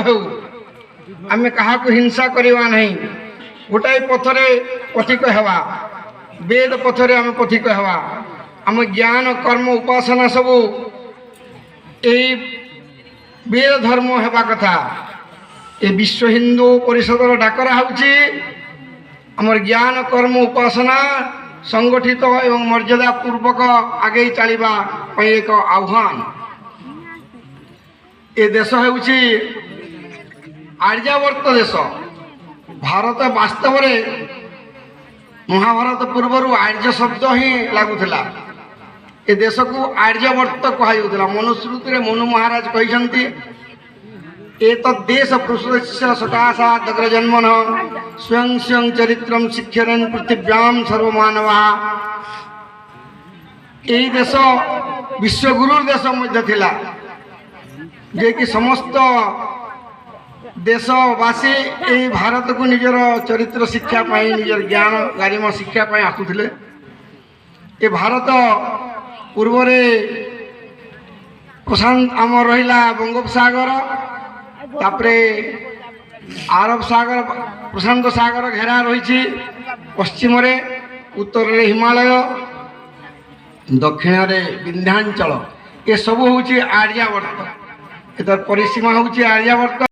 हो आम क्या हिंसा करवा नहीं गोटाए पथरे पथिक हवा वेद पथरे आम पथिक हवा आम ज्ञान कर्म उपासना सबू यही वेद धर्म हेबा कथा ये विश्व हिंदू परिषदर डाकरा होउची आमर ज्ञान कर्म उपासना संगठित एवं मर्यादा पूर्वक आगे चलवा एक आह्वान ये देश होउची आर्यावर्त देश भारत वास्तव में महाभारत पूर्वर आर्य शब्द ही लगुला ए देश को आर्यवर्त कहला मनुस्मृति मनु महाराज कहते एक देश पुरुष सकाशात जन्मन स्वयं स्वयं चरित्र शिक्षरन पृथिव्याम सर्वमानवा यही देश विश्वगुरु देश मध्य थिला जे कि समस्त देशवासी यही भारत को निजर चरित्र शिक्षा पाई निजर ज्ञान गारिमा शिक्षा पाई आसुथिले ये भारत पूर्व प्रशांत आम रहा बंगोपसागर तापरे आरब सागर प्रशांत सागर घेरा रही पश्चिम उत्तर हिमालय दक्षिण विंध्याचल ये सब हूँ आर्यावर्त एतर परिसीमा हूँ आर्यावर्त।